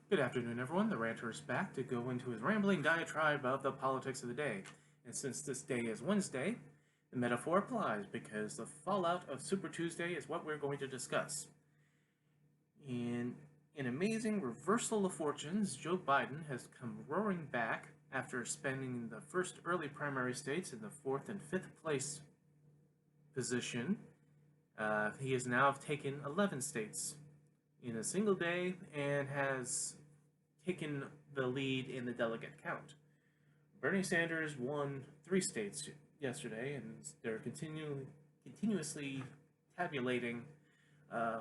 Good afternoon, everyone. The Ranter is back to go into his rambling diatribe of the politics of the day. And since this day is Wednesday, the metaphor applies because the fallout of Super Tuesday is what we're going to discuss. In an amazing reversal of fortunes, Joe Biden has come roaring back after spending the first early primary states in the fourth and fifth place position. He has now taken 11 states in a single day and has taken the lead in the delegate count. Bernie Sanders won 3 states yesterday, and they're continuously tabulating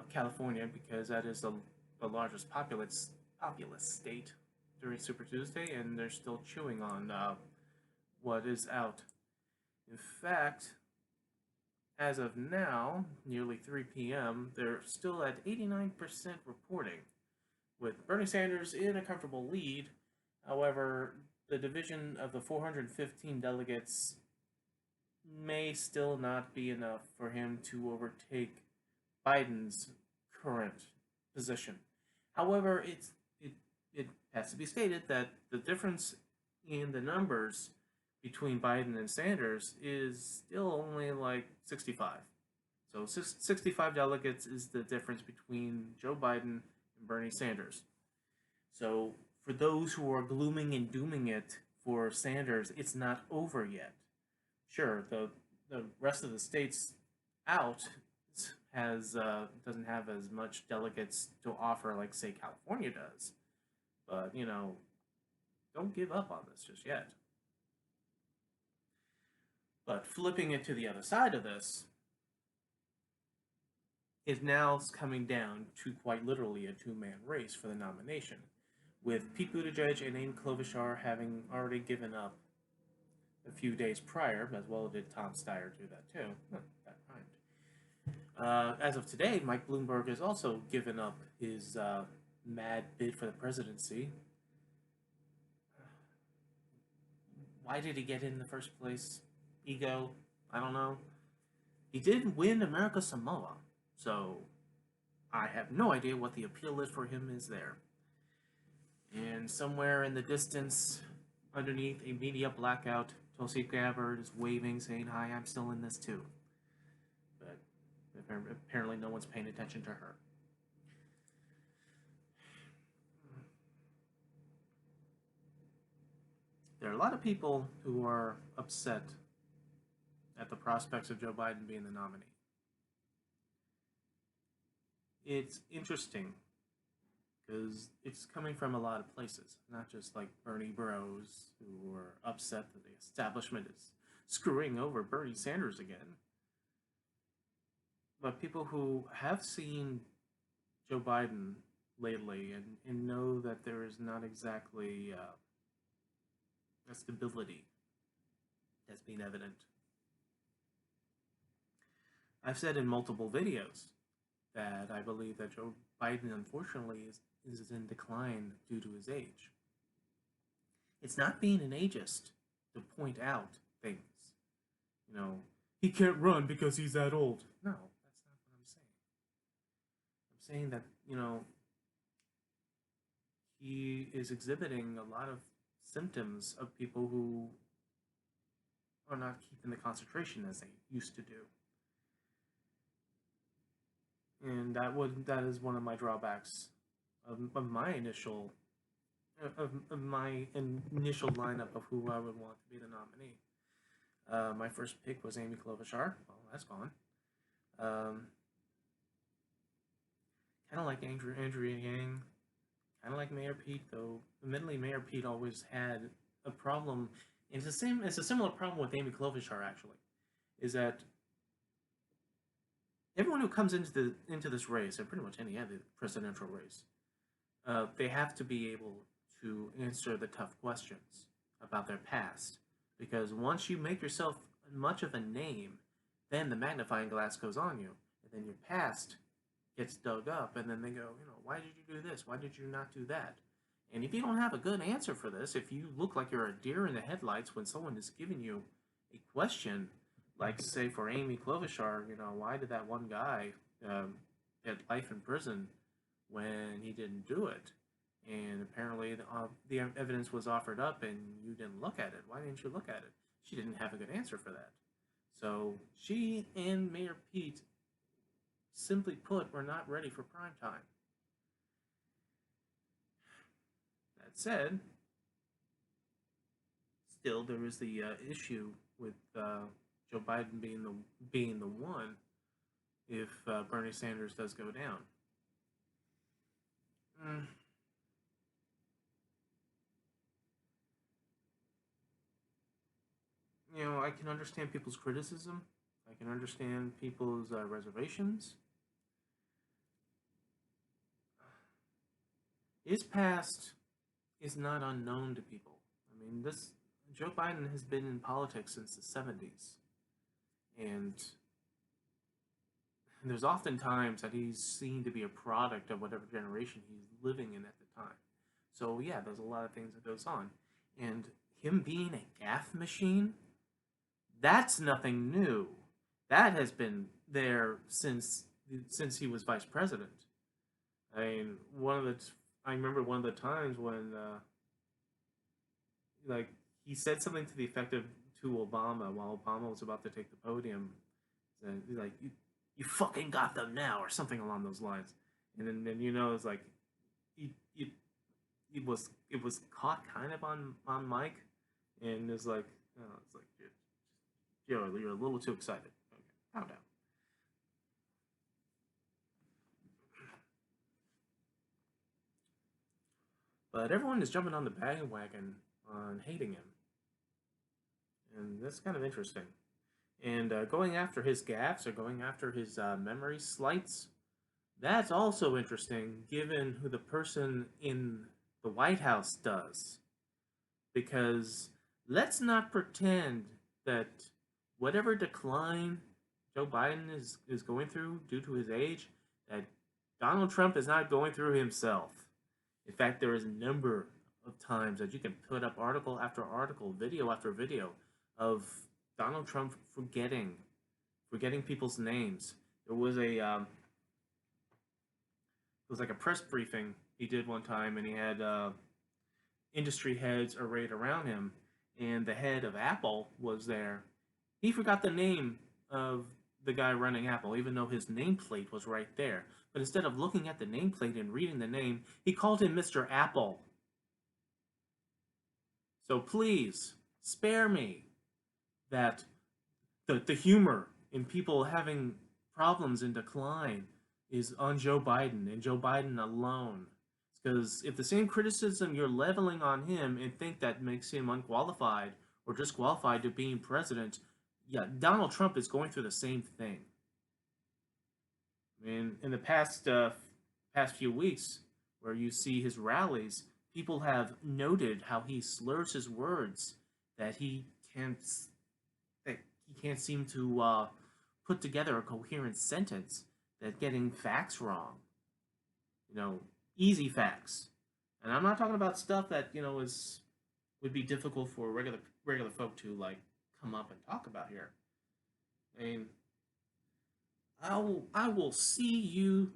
California because that is the largest populous state during Super Tuesday, and they're still chewing on what is out. In fact, as of now, nearly 3 p.m., they're still at 89% reporting, with Bernie Sanders in a comfortable lead. However, the division of the 415 delegates may still not be enough for him to overtake Biden's current position. However, it has to be stated that the difference in the numbers between Biden and Sanders is still only like 65. So 65 delegates is the difference between Joe Biden and Bernie Sanders. So for those who are glooming and dooming it for Sanders, it's not over yet. Sure, the rest of the states out doesn't have as much delegates to offer like say California does, but don't give up on this just yet. But flipping it to the other side of this is now coming down to quite literally a two-man race for the nomination, with Pete Buttigieg and Amy Klobuchar having already given up a few days prior, as well did Tom Steyer do that too. That rhymed. As of today, Mike Bloomberg has also given up his mad bid for the presidency. Why did he get in the first place? Ego? I don't know. He did win America Samoa, so I have no idea what the appeal is for him is there. And somewhere in the distance, underneath a media blackout, Tulsi Gabbard is waving, saying, "Hi, I'm still in this too." But apparently no one's paying attention to her. There are a lot of people who are upset at the prospects of Joe Biden being the nominee. It's interesting because it's coming from a lot of places, not just like Bernie bros who are upset that the establishment is screwing over Bernie Sanders again, but people who have seen Joe Biden lately and know that there is not exactly a stability that's been evident. I've said in multiple videos that I believe that Joe Biden, unfortunately, is in decline due to his age. It's not being an ageist to point out things. He can't run because he's that old. No, that's not what I'm saying. I'm saying that, he is exhibiting a lot of symptoms of people who are not keeping the concentration as they used to do. And that is one of my drawbacks of my initial lineup of who I would want to be the nominee. My first pick was Amy Klobuchar. Well, that's gone. Kind of like Andrea Yang. Kind of like Mayor Pete, though. Admittedly, Mayor Pete always had a problem. It's a similar problem with Amy Klobuchar, actually, is that everyone who comes into this race, or pretty much any other presidential race, they have to be able to answer the tough questions about their past. Because once you make yourself much of a name, then the magnifying glass goes on you, and then your past gets dug up, and then they go, why did you do this? Why did you not do that? And if you don't have a good answer for this, if you look like you're a deer in the headlights when someone is giving you a question, like say for Amy Klobuchar, why did that one guy get life in prison when he didn't do it? And apparently the evidence was offered up and you didn't look at it. Why didn't you look at it? She didn't have a good answer for that. So she and Mayor Pete, simply put, were not ready for prime time. That said, still there is the issue with Joe Biden being the one if Bernie Sanders does go down. Mm. I can understand people's criticism. I can understand people's reservations. His past is not unknown to people. I mean, this Joe Biden has been in politics since the 70s, and there's often times that he's seen to be a product of whatever generation he's living in at the time. So yeah, there's a lot of things that goes on, and him being a gaffe machine, that's nothing new. That has been there since he was vice president. I mean, I remember one of the times when like he said something to the effect of to Obama while Obama was about to take the podium. And he's like, you fucking got them now, or something along those lines. And then it's like, it, it was caught kind of on mic, and it's like, you're a little too excited. Okay, calm down. But everyone is jumping on the bandwagon on hating him, and that's kind of interesting. And going after his gaffes or going after his memory slights, that's also interesting given who the person in the White House does. Because let's not pretend that whatever decline Joe Biden is going through due to his age, that Donald Trump is not going through himself. In fact, there is a number of times that you can put up article after article, video after video of Donald Trump forgetting people's names. There was it was like a press briefing he did one time, and he had industry heads arrayed around him, and the head of Apple was there. He forgot the name of the guy running Apple, even though his nameplate was right there. But instead of looking at the nameplate and reading the name, he called him Mr. Apple. So please, spare me that the humor in people having problems in decline is on Joe Biden and Joe Biden alone. Because if the same criticism you're leveling on him and think that makes him unqualified or disqualified to being president, yeah, Donald Trump is going through the same thing. I mean, in the past few weeks, where you see his rallies, people have noted how he slurs his words, that he can't seem to put together a coherent sentence, that getting facts wrong. Easy facts. And I'm not talking about stuff that, would be difficult for regular folk to like come up and talk about here. I mean, I will see you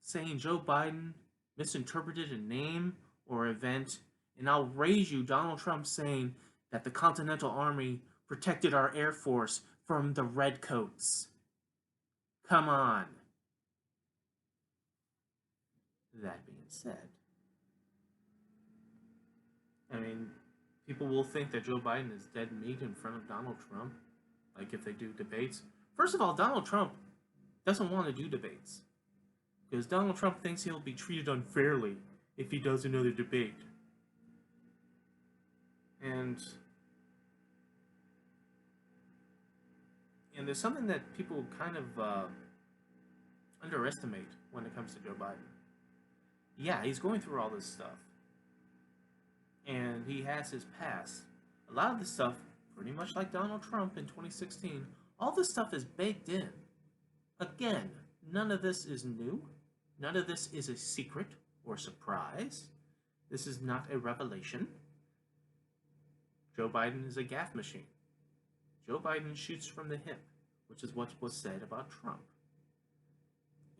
saying Joe Biden misinterpreted a name or event, and I'll raise you Donald Trump saying that the Continental Army protected our Air Force from the Redcoats. Come on. That being said, I mean, people will think that Joe Biden is dead meat in front of Donald Trump, like if they do debates. First of all, Donald Trump doesn't want to do debates, because Donald Trump thinks he'll be treated unfairly if he does another debate. And there's something that people kind of underestimate when it comes to Joe Biden. Yeah, he's going through all this stuff. And he has his past. A lot of this stuff, pretty much like Donald Trump in 2016, all this stuff is baked in. Again, none of this is new. None of this is a secret or surprise. This is not a revelation. Joe Biden is a gaffe machine. Joe Biden shoots from the hip, which is what was said about Trump.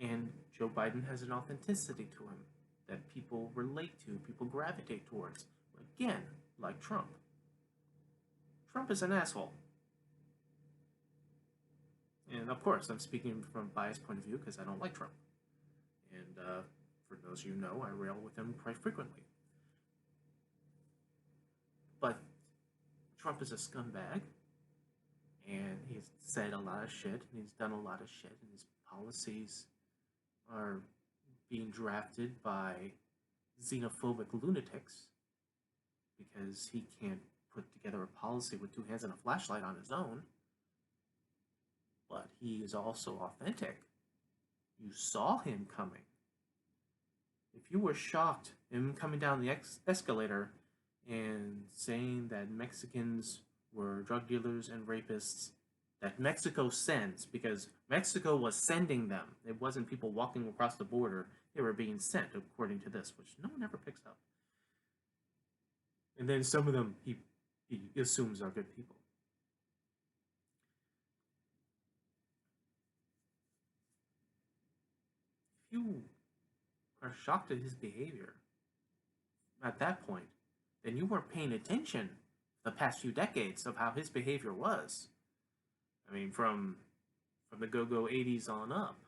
And Joe Biden has an authenticity to him that people relate to, people gravitate towards. Again, like Trump. Trump is an asshole. And of course, I'm speaking from a biased point of view because I don't like Trump. And for those of you who know, I rail with him quite frequently. But Trump is a scumbag, and he's said a lot of shit, and he's done a lot of shit, and his policies are being drafted by xenophobic lunatics because he can't put together a policy with two hands and a flashlight on his own. But he is also authentic. You saw him coming. If you were shocked him coming down the escalator and saying that Mexicans were drug dealers and rapists that Mexico sends, because Mexico was sending them. It wasn't people walking across the border. They were being sent, according to this, which no one ever picks up. And then some of them he assumes are good people. If you are shocked at his behavior at that point, then you weren't paying attention the past few decades of how his behavior was. I mean, from the go-go 80s on up.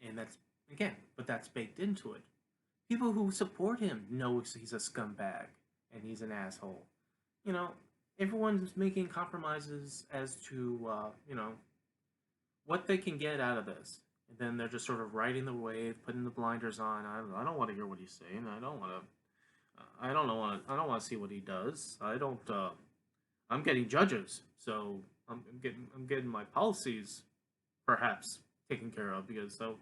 And that's, again, but that's baked into it. People who support him know he's a scumbag and he's an asshole. You know, everyone's making compromises as to, what they can get out of this. And then they're just sort of riding the wave, putting the blinders on. I don't want to hear what he's saying. I don't want to. I don't want to see what he does. I'm getting judges, so I'm getting my policies perhaps taken care of because so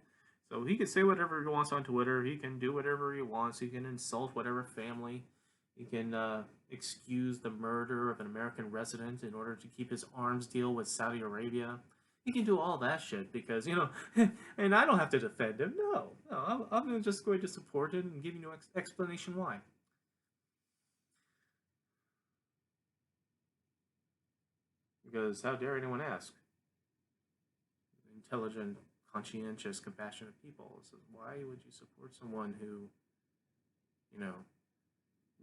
he can say whatever he wants on Twitter. He can do whatever he wants. He can insult whatever family. He can excuse the murder of an American resident in order to keep his arms deal with Saudi Arabia. He can do all that shit because, and I don't have to defend him. No, I'm just going to support it and give you no explanation why. Because how dare anyone ask? Intelligent, conscientious, compassionate people. So why would you support someone who,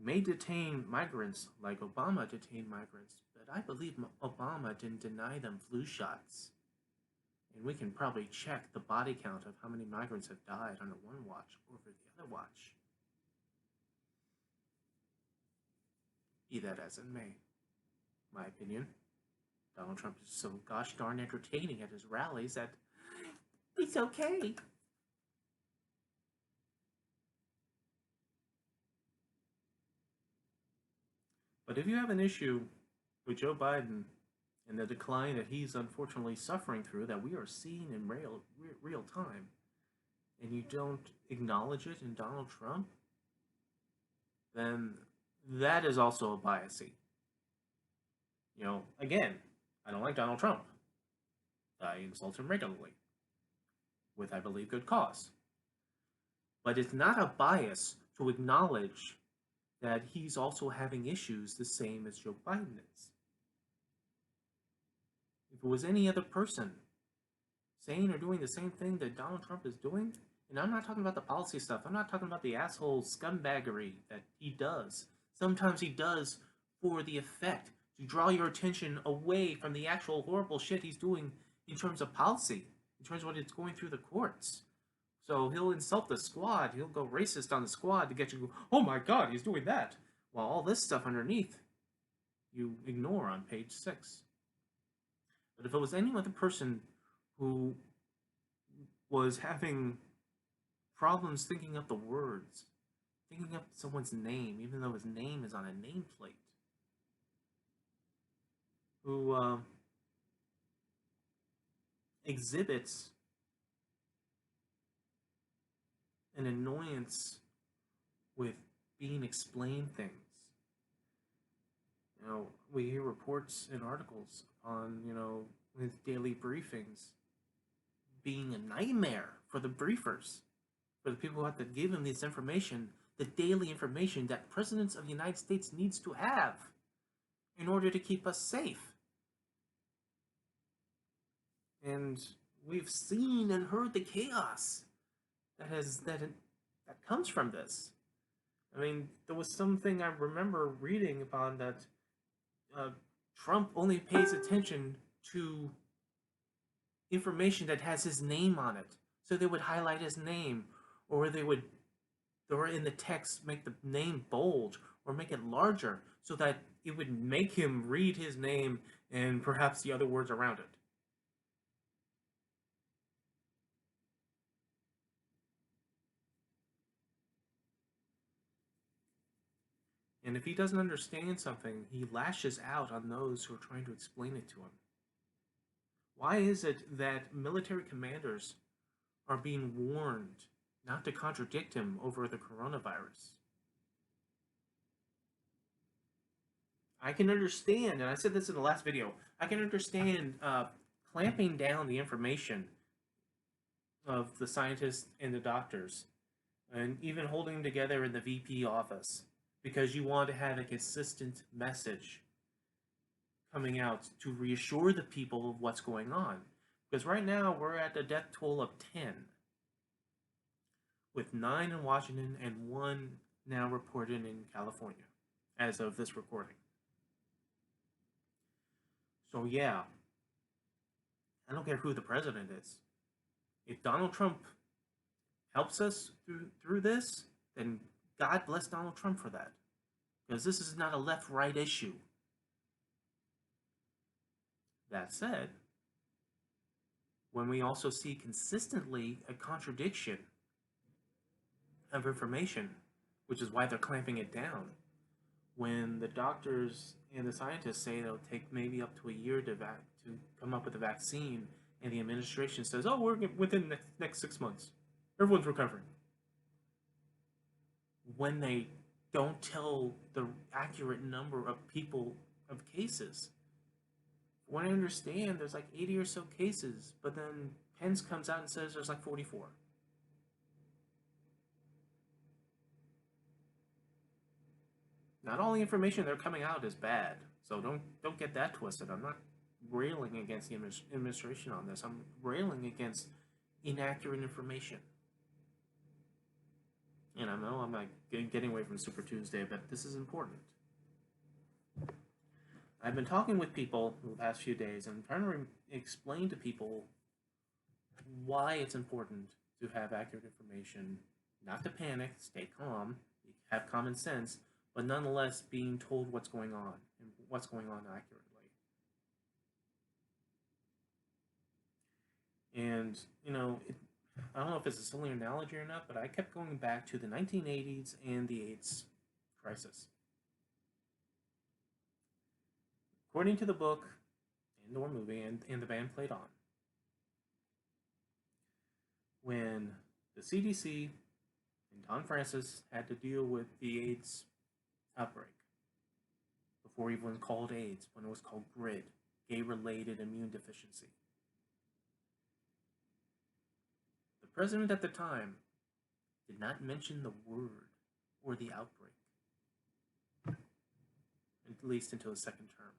may detain migrants like Obama detained migrants, but I believe Obama didn't deny them flu shots. And we can probably check the body count of how many migrants have died under one watch over the other watch. Be that as it may. My opinion, Donald Trump is so gosh darn entertaining at his rallies that it's okay. But if you have an issue with Joe Biden and the decline that he's unfortunately suffering through, that we are seeing in real time, and you don't acknowledge it in Donald Trump, then that is also a biasy. Again, I don't like Donald Trump. I insult him regularly, with, I believe, good cause. But it's not a bias to acknowledge that he's also having issues the same as Joe Biden is. If it was any other person saying or doing the same thing that Donald Trump is doing, and I'm not talking about the policy stuff, I'm not talking about the asshole scumbaggery that he does. Sometimes he does for the effect, to draw your attention away from the actual horrible shit he's doing in terms of policy, in terms of what it's going through the courts. So he'll insult the squad, he'll go racist on the squad to get you to go, oh my god, he's doing that. While all this stuff underneath, you ignore on page 6. But if it was any other person who was having problems thinking up the words, thinking up someone's name, even though his name is on a nameplate, who exhibits an annoyance with being explained things. We hear reports and articles on, his daily briefings being a nightmare for the briefers, for the people who have to give him this information, the daily information that presidents of the United States needs to have in order to keep us safe. And we've seen and heard the chaos that comes from this. I mean, there was something I remember reading upon that uh, Trump only pays attention to information that has his name on it. So they would highlight his name, or they would, or in the text, make the name bold or make it larger so that it would make him read his name and perhaps the other words around it. And if he doesn't understand something, he lashes out on those who are trying to explain it to him. Why is it that military commanders are being warned not to contradict him over the coronavirus? I can understand, and I said this in the last video, I can understand clamping down the information of the scientists and the doctors, and even holding them together in the VP office, because you want to have a consistent message coming out to reassure the people of what's going on. Because right now we're at a death toll of 10, with 9 in Washington and 1 now reported in California as of this recording. So yeah, I don't care who the president is. If Donald Trump helps us through this, then God bless Donald Trump for that. Because this is not a left-right issue. That said, when we also see consistently a contradiction of information, which is why they're clamping it down, when the doctors and the scientists say it'll take maybe up to a year to come up with a vaccine, and the administration says, oh, we're within the next 6 months. Everyone's recovering. When they don't tell the accurate number of people, of cases. When I understand, there's like 80 or so cases, but then Pence comes out and says there's like 44. Not all the information they're coming out is bad, so don't get that twisted. I'm not railing against the administration on this. I'm railing against inaccurate information. And I know I'm like getting away from Super Tuesday, but this is important. I've been talking with people the past few days and trying to explain to people why it's important to have accurate information, not to panic, stay calm, have common sense, but nonetheless being told what's going on and what's going on accurately. And, you know, I don't know if it's a silly analogy or not, but I kept going back to the 1980s and the AIDS crisis. According to the book and or movie and the band played on, when the CDC and Don Francis had to deal with the AIDS outbreak, before it was called AIDS, when it was called GRID, gay-related immune deficiency. The president at the time did not mention the word or the outbreak, at least until his second term.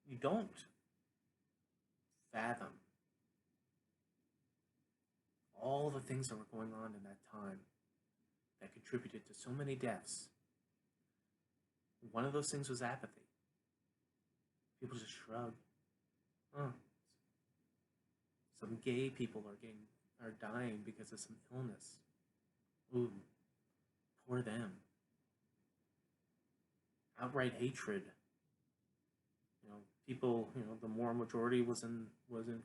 You don't fathom all the things that were going on in that time that contributed to so many deaths. One of those things was apathy. People just shrug. Oh, some gay people are dying because of some illness. Ooh, poor them. Outright hatred. You know, people. You know, the moral majority was in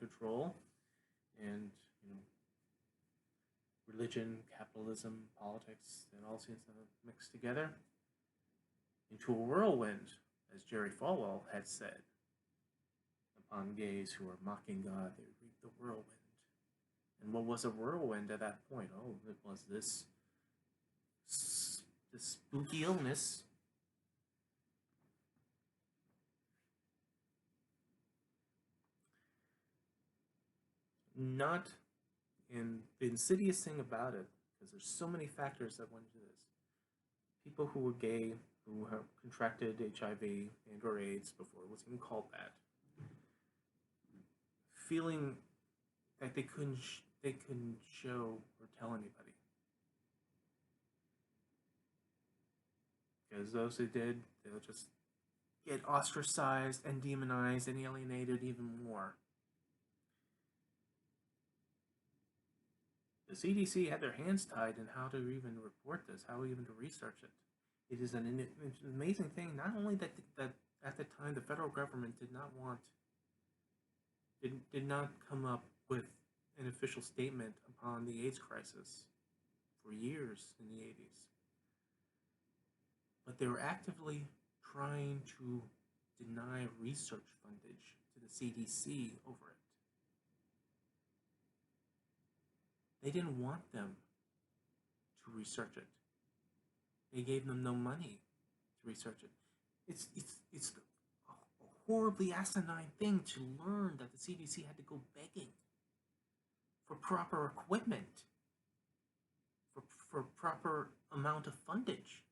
control, and you know, religion, capitalism, politics, and all things mixed together into a whirlwind, as Jerry Falwell had said. Upon gays who are mocking God, they reap the whirlwind. And what was a whirlwind at that point? Oh, it was this spooky illness. Not in the insidious thing about it, because there's so many factors that went into this. People who were gay, who have contracted HIV and or AIDS before it was even called that, feeling that they couldn't show or tell anybody, because those who did, they'll just get ostracized and demonized and alienated even more. The CDC had their hands tied in how to even report this, how even to research it. It is an amazing thing. Not only that at the time the federal government did not come up with an official statement upon the AIDS crisis for years in the 80s, but they were actively trying to deny research fundage to the CDC over it. They didn't want them to research it. They gave them no money to research it. It's a horribly asinine thing to learn that the CDC had to go begging for proper equipment, for proper amount of fundage.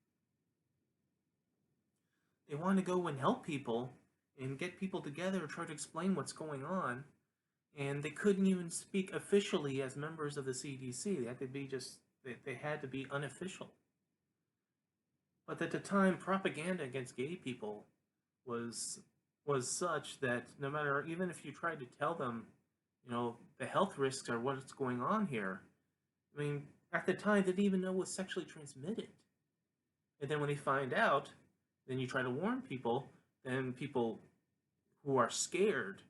They want to go and help people and get people together and try to explain what's going on, and they couldn't even speak officially as members of the CDC. They had to be they had to be unofficial. But at the time, propaganda against gay people was such that no matter, even if you tried to tell them, the health risks are what's going on here, I mean, at the time, they didn't even know it was sexually transmitted. And then when they find out, then you try to warn people, then people who are scared,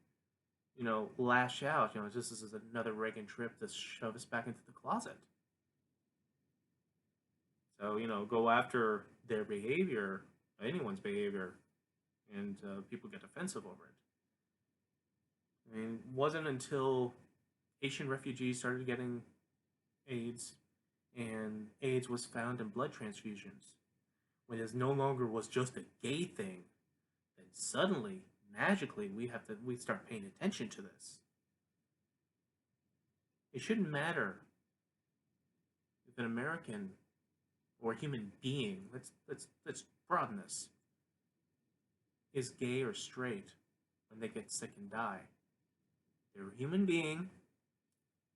lash out. This is another Reagan trip to shove us back into the closet. So, go after their behavior, anyone's behavior, and people get offensive over it. I mean, it wasn't until Haitian refugees started getting AIDS, and AIDS was found in blood transfusions, when it no longer was just a gay thing, then suddenly, magically, we start paying attention to this. It shouldn't matter if an American or a human being, let's broaden this, is gay or straight when they get sick and die. They're a human being,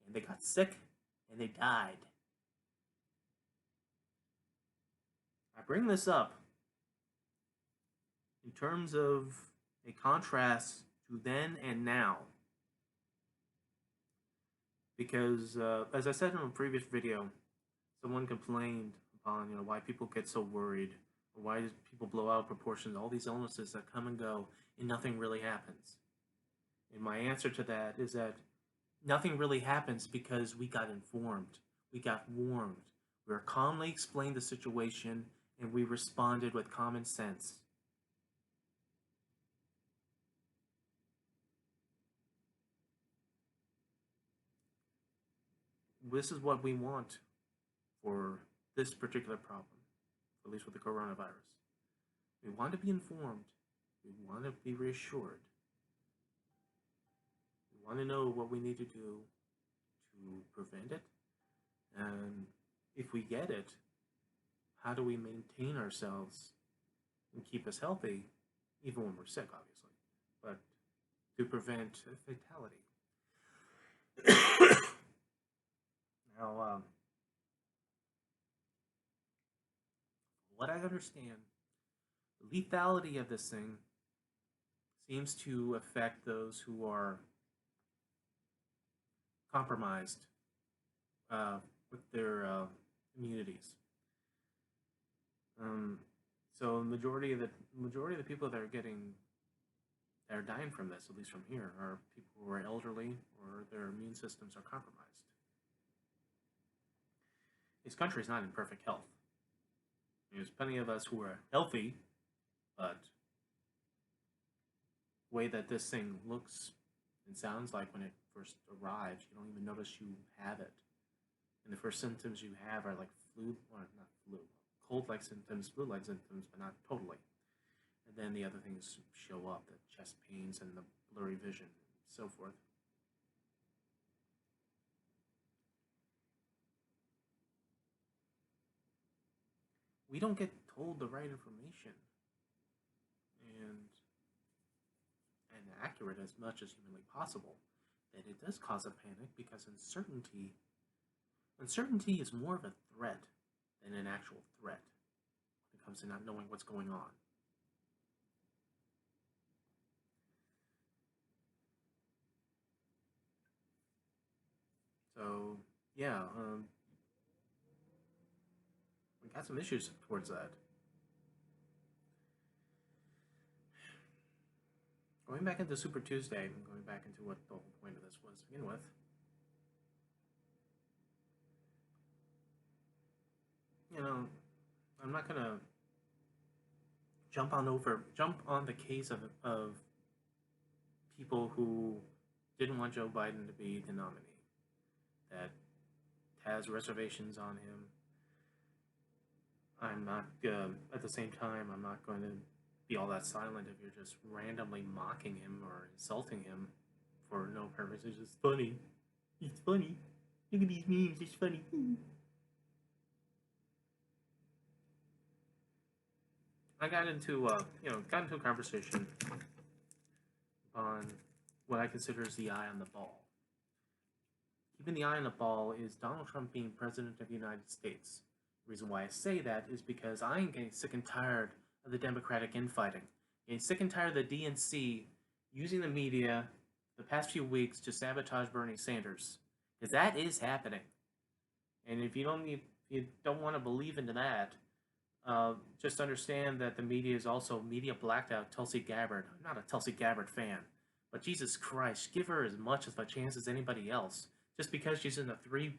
and they got sick, and they died. I bring this up in terms of a contrast to then and now, because as I said in a previous video, someone complained upon why people get so worried, or why do people blow out of proportion, all these illnesses that come and go and nothing really happens. And my answer to that is that nothing really happens because we got informed, we got warned, we were calmly explained the situation, and we responded with common sense. This is what we want for this particular problem, at least with the coronavirus. We want to be informed. We want to be reassured. We want to know what we need to do to prevent it. And if we get it, how do we maintain ourselves and keep us healthy, even when we're sick, obviously, but to prevent a fatality. Now, what I understand, the lethality of this thing seems to affect those who are compromised with their immunities. So the majority of the people that are dying from this, at least from here, are people who are elderly or their immune systems are compromised. This country is not in perfect health. There's plenty of us who are healthy, but the way that this thing looks and sounds like when it first arrives, you don't even notice you have it. And the first symptoms you have are like cold-like symptoms, flu-like symptoms, but not totally. And then the other things show up, the chest pains and the blurry vision, and so forth. We don't get told the right information and accurate as much as humanly possible. that it does cause a panic because uncertainty is more of a threat than an actual threat when it comes to not knowing what's going on. So, yeah, we got some issues towards that. Going back into Super Tuesday, and going back into what the whole point of this was to begin with. I'm not gonna jump on the case of people who didn't want Joe Biden to be the nominee, that has reservations on him. I'm not, at the same time, I'm not going to be all that silent if you're just randomly mocking him or insulting him for no purpose. It's just funny. It's funny. Look at these memes. It's funny. I got into a conversation on what I consider as the eye on the ball. Keeping the eye on the ball is Donald Trump being president of the United States. The reason why I say that is because I am getting sick and tired of the Democratic infighting. Getting sick and tired of the DNC using the media the past few weeks to sabotage Bernie Sanders. Because that is happening. And if you don't want to believe into that, just understand that the media is also media blacked out Tulsi Gabbard. I'm not a Tulsi Gabbard fan, but Jesus Christ, give her as much of a chance as anybody else. Just because she's in a 3%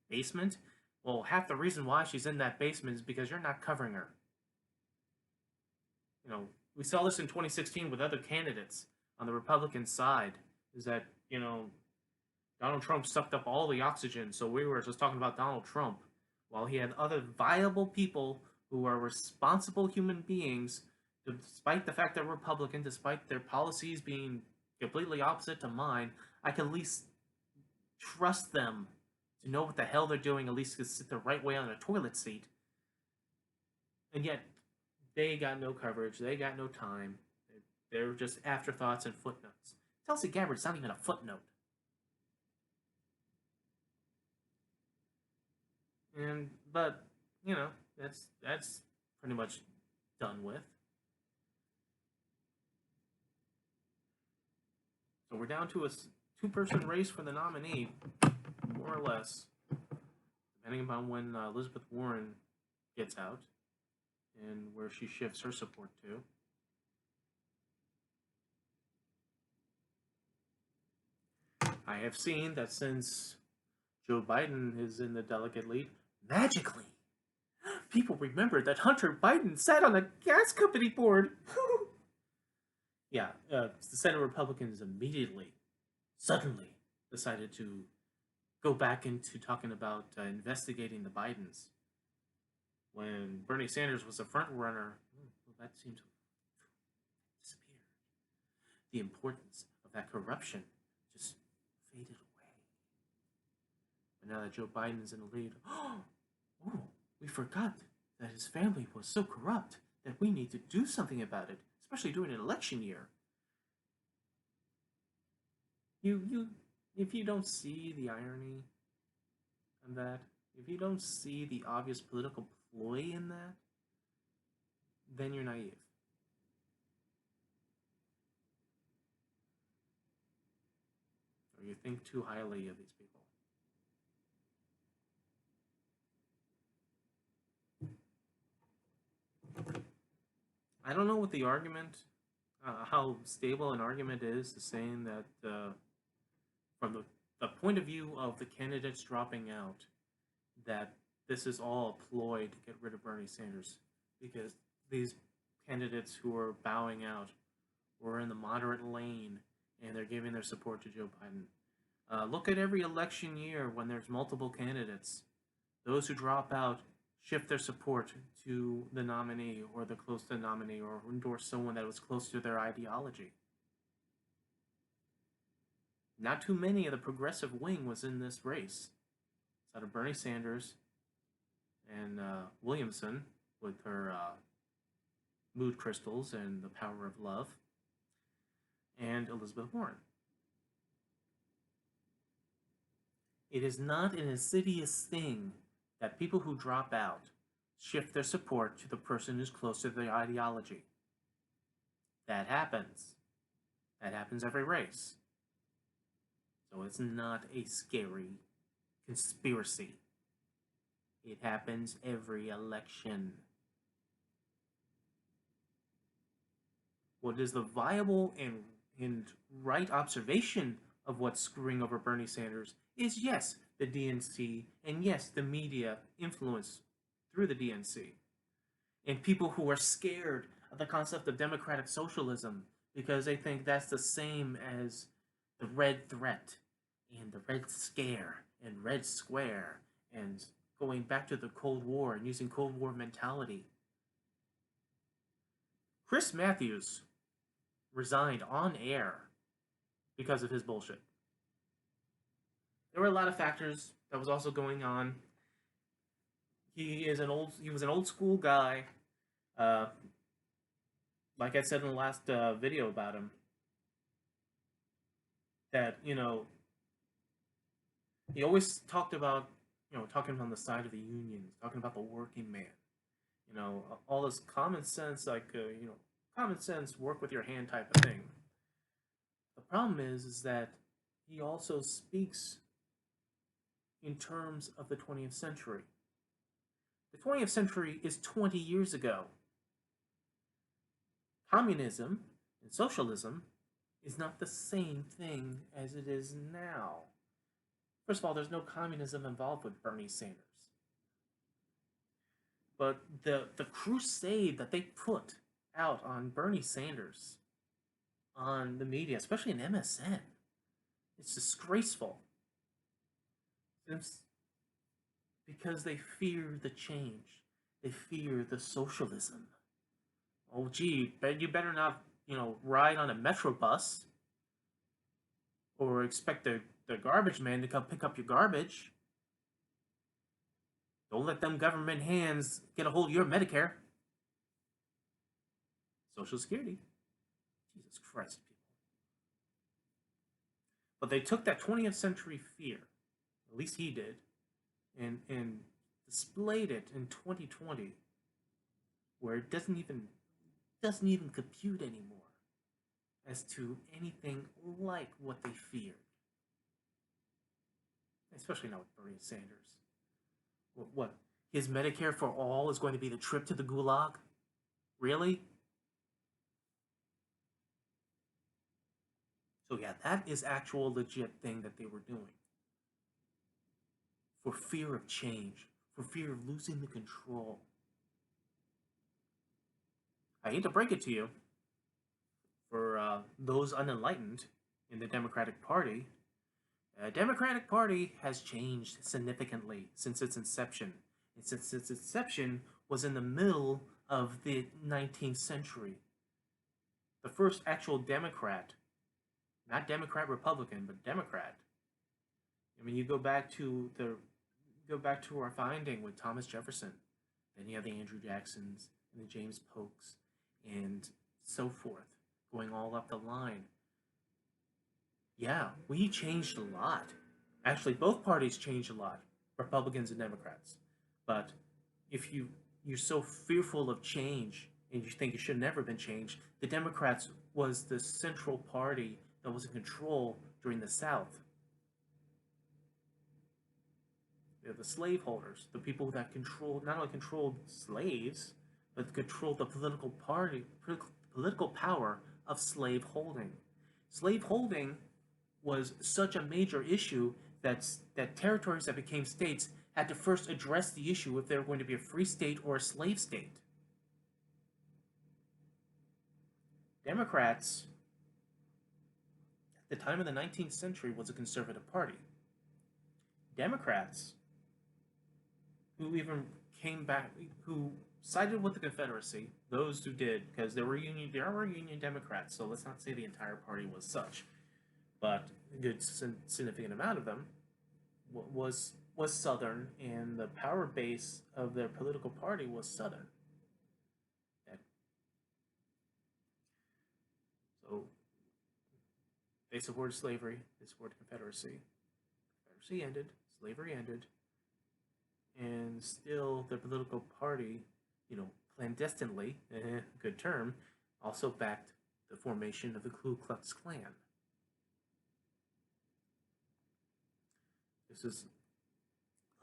basement, well, half the reason why she's in that basement is because you're not covering her. We saw this in 2016 with other candidates on the Republican side, is that, Donald Trump sucked up all the oxygen, so we were just talking about Donald Trump, while he had other viable people who are responsible human beings, despite the fact they're Republican, despite their policies being completely opposite to mine. I can at least trust them to know what the hell they're doing, at least to sit the right way on a toilet seat. And yet, they got no coverage, they got no time. They're just afterthoughts and footnotes. Tulsi Gabbard's not even a footnote. But that's pretty much done with. So we're down to a two-person race for the nominee, more or less, depending upon when Elizabeth Warren gets out and where she shifts her support to. I have seen that since Joe Biden is in the delegate lead, magically, people remember that Hunter Biden sat on a gas company board. Yeah, the Senate Republicans immediately, suddenly, decided to go back into talking about investigating the Bidens. When Bernie Sanders was a front runner, well, that seemed to disappear. The importance of that corruption just faded away. But now that Joe Biden is in the lead, oh, we forgot that his family was so corrupt that we need to do something about it, especially during an election year. If you don't see the irony in that, if you don't see the obvious political ploy in that, then you're naive. Or you think too highly of these people. I don't know what the argument, how stable an argument is to saying that from the point of view of the candidates dropping out, that this is all a ploy to get rid of Bernie Sanders, because these candidates who are bowing out were in the moderate lane and they're giving their support to Joe Biden. Look at every election year when there's multiple candidates. Those who drop out shift their support to the nominee or the close to the nominee, or endorse someone that was close to their ideology. Not too many of the progressive wing was in this race. It's out of Bernie Sanders and Williamson with her mood crystals and the power of love, and Elizabeth Warren. It is not an insidious thing that people who drop out shift their support to the person who's close to their ideology. That happens. That happens every race. So it's not a scary conspiracy. It happens every election. What is the viable and right observation of what's screwing over Bernie Sanders is yes, the DNC, and yes, the media influence through the DNC. And people who are scared of the concept of democratic socialism because they think that's the same as the red threat and the red scare and red square and going back to the Cold War and using Cold War mentality. Chris Matthews resigned on air because of his bullshit. There were a lot of factors that was also going on. He was an old school guy. Uh, like I said in the last video about him, that he always talked about talking on the side of the unions, talking about the working man. All this common sense, like common sense, work with your hand type of thing. The problem is that he also speaks in terms of the 20th century. The 20th century is 20 years ago. Communism and socialism is not the same thing as it is now. First of all, there's no communism involved with Bernie Sanders. But the crusade that they put out on Bernie Sanders on the media, especially in MSN, it's disgraceful. It's because they fear the change. They fear the socialism. Oh, gee, you better not, ride on a metro bus or expect the garbage man to come pick up your garbage. Don't let them government hands get a hold of your Medicare. Social Security. Jesus Christ, people. But they took that 20th century fear, at least he did, and displayed it in 2020, where it doesn't even compute anymore as to anything like what they feared. Especially now with Bernie Sanders. What? His Medicare for all is going to be the trip to the gulag? Really? So yeah, that is actual legit thing that they were doing. For fear of change, for fear of losing the control. I hate to break it to you, for those unenlightened in the Democratic Party, the Democratic Party has changed significantly since its inception. And since its inception was in the middle of the 19th century. The first actual Democrat, not Democrat Republican, but Democrat. I mean, you go back to our founding with Thomas Jefferson, then you have the Andrew Jacksons and the James Polks, and so forth, going all up the line. Yeah, we changed a lot. Actually, both parties changed a lot, Republicans and Democrats. But if you're so fearful of change and you think it should never been changed, the Democrats was the central party that was in control during the South. They're the slaveholders, the people that not only controlled slaves, but controlled the political power of slaveholding. Slaveholding was such a major issue that territories that became states had to first address the issue if they were going to be a free state or a slave state. Democrats, at the time of the 19th century, was a conservative party. Democrats, who even came back, who sided with the Confederacy, those who did, because there were Union Democrats, so let's not say the entire party was such, but a good significant amount of them was Southern, and the power base of their political party was Southern. So they supported slavery, they supported Confederacy. Confederacy ended, slavery ended, and still the political party, clandestinely, good term, also backed the formation of the Ku Klux Klan.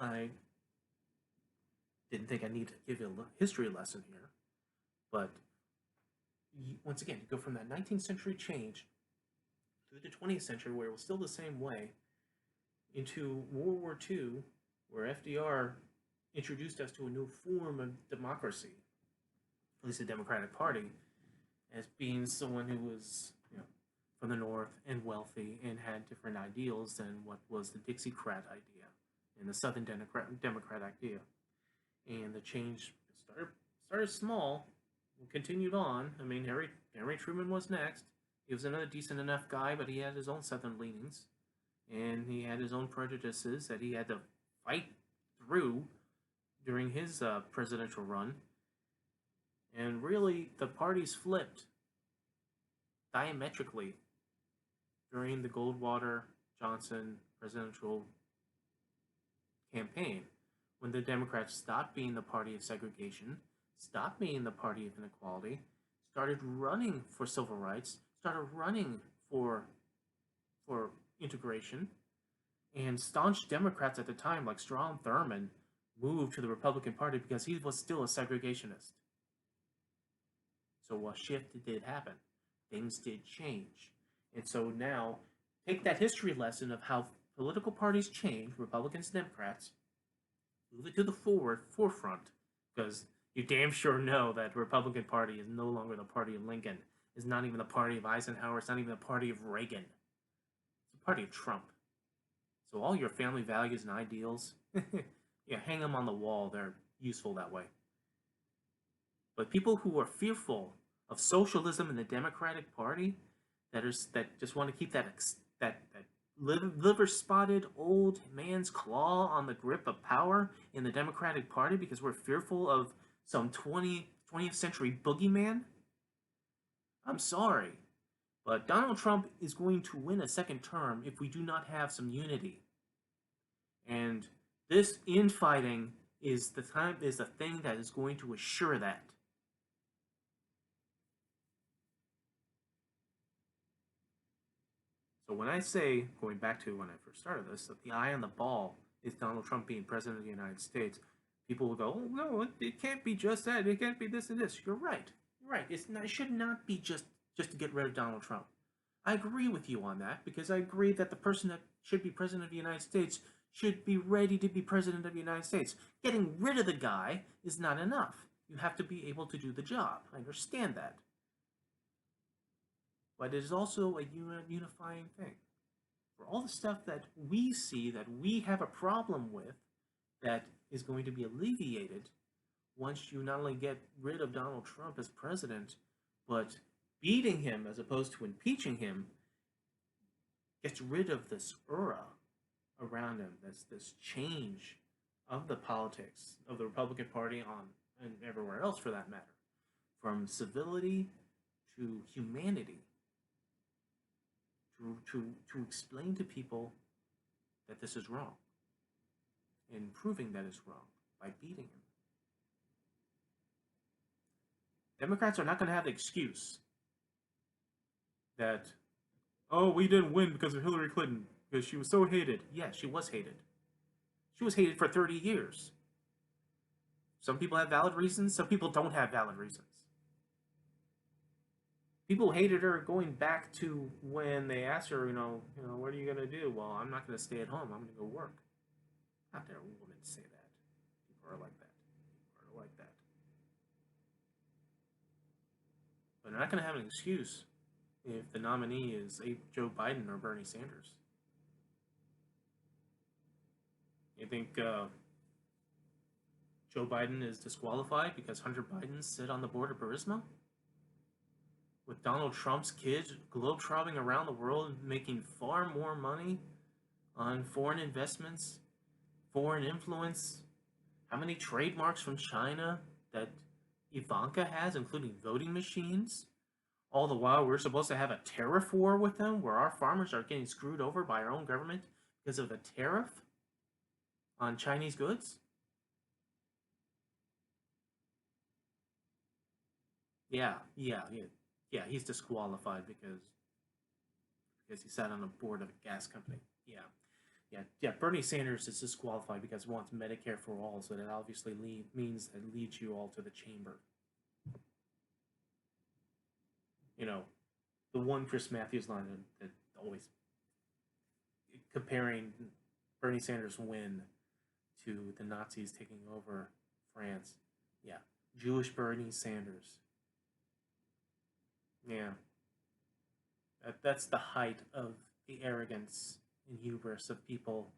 I didn't think I need to give you a history lesson here, but once again, you go from that 19th century change through the 20th century, where it was still the same way, into World War II, where FDR introduced us to a new form of democracy, at least the Democratic Party, as being someone who was, from the North and wealthy and had different ideals than what was the Dixiecrat idea and the Southern Democrat idea. And the change started small, continued on. I mean, Harry Truman was next. He was another decent enough guy, but he had his own Southern leanings, and he had his own prejudices that he had to fight through during his presidential run. And really, the parties flipped diametrically during the Goldwater-Johnson presidential campaign, when the Democrats stopped being the party of segregation, stopped being the party of inequality, started running for civil rights, started running for integration, and staunch Democrats at the time, like Strom Thurmond, moved to the Republican Party because he was still a segregationist. So a shift did happen. Things did change. And so now, take that history lesson of how political parties change, Republicans and Democrats, move it to the forefront, because you damn sure know that the Republican Party is no longer the party of Lincoln. It's not even the party of Eisenhower. It's not even the party of Reagan. It's the party of Trump. So all your family values and ideals, hang them on the wall. They're useful that way. But people who are fearful of socialism in the Democratic Party, that just want to keep that liver-spotted old man's claw on the grip of power in the Democratic Party because we're fearful of some 20th century boogeyman, I'm sorry, but Donald Trump is going to win a second term if we do not have some unity. And this infighting is the thing that is going to assure that. So when I say, going back to when I first started this, that the eye on the ball is Donald Trump being president of the United States, people will go, oh, no, it can't be just that. It can't be this and this. You're right. You're right. It should not be just to get rid of Donald Trump. I agree with you on that, because I agree that the person that should be president of the United States should be ready to be president of the United States. Getting rid of the guy is not enough. You have to be able to do the job. I understand that. But it is also a unifying thing. For all the stuff that we see that we have a problem with, that is going to be alleviated once you not only get rid of Donald Trump as president, but beating him as opposed to impeaching him gets rid of this aura around him. That's this change of the politics of the Republican Party and everywhere else for that matter, from civility to humanity. To explain to people that this is wrong, and proving that it's wrong by beating him. Democrats are not going to have the excuse that, oh, we didn't win because of Hillary Clinton, because she was so hated. Yeah, she was hated. She was hated for 30 years. Some people have valid reasons, some people don't have valid reasons. People hated her going back to when they asked her, what are you going to do? Well, I'm not going to stay at home. I'm going to go work. Not that a woman say that. People are like that. People are like that. But they're not going to have an excuse if the nominee is Joe Biden or Bernie Sanders. You think Joe Biden is disqualified because Hunter Biden sit on the board of Burisma? With Donald Trump's kids globetrotting around the world, making far more money on foreign investments, foreign influence, how many trademarks from China that Ivanka has, including voting machines? All the while, we're supposed to have a tariff war with them, where our farmers are getting screwed over by our own government because of a tariff on Chinese goods. Yeah, he's disqualified because he sat on the board of a gas company. Yeah. Bernie Sanders is disqualified because he wants Medicare for all, so that obviously means that leads you all to the chamber. You know, the one Chris Matthews line that always comparing Bernie Sanders' win to the Nazis taking over France. Yeah, Jewish Bernie Sanders. Yeah, that's the height of the arrogance and hubris of people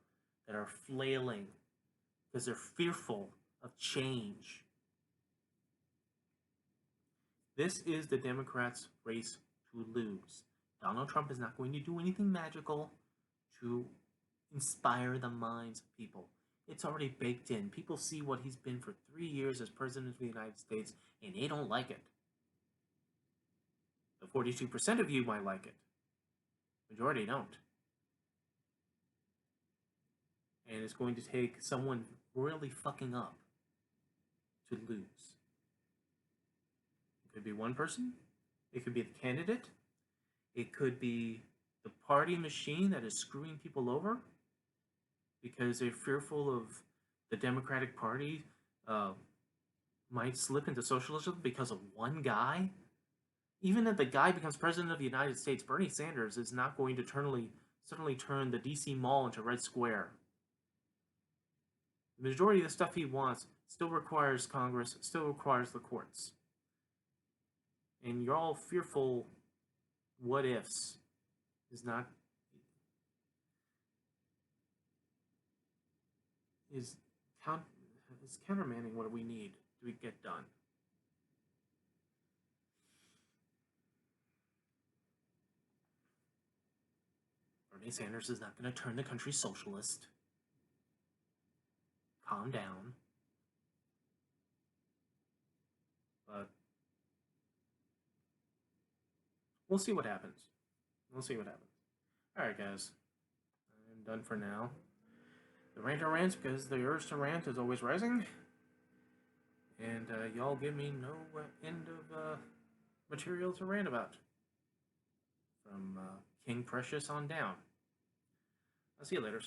that are flailing because they're fearful of change. This is the Democrats' race to lose. Donald Trump is not going to do anything magical to inspire the minds of people. It's already baked in. People see what he's been for 3 years as president of the United States, and they don't like it. The 42% of you might like it. Majority don't. And it's going to take someone royally fucking up to lose. It could be one person. It could be the candidate. It could be the party machine that is screwing people over because they're fearful of the Democratic Party might slip into socialism because of one guy. Even if the guy becomes president of the United States, Bernie Sanders is not going to suddenly turn the DC Mall into Red Square. The majority of the stuff he wants still requires Congress, still requires the courts. And you're all fearful what ifs is not is countermanding what we need to get done. Bernie Sanders is not going to turn the country socialist. Calm down. But we'll see what happens. Alright, guys. I'm done for now. The Ranter Rants, because the urge to rant is always rising. And y'all give me no end of material to rant about. From King Precious on down. I'll see you later.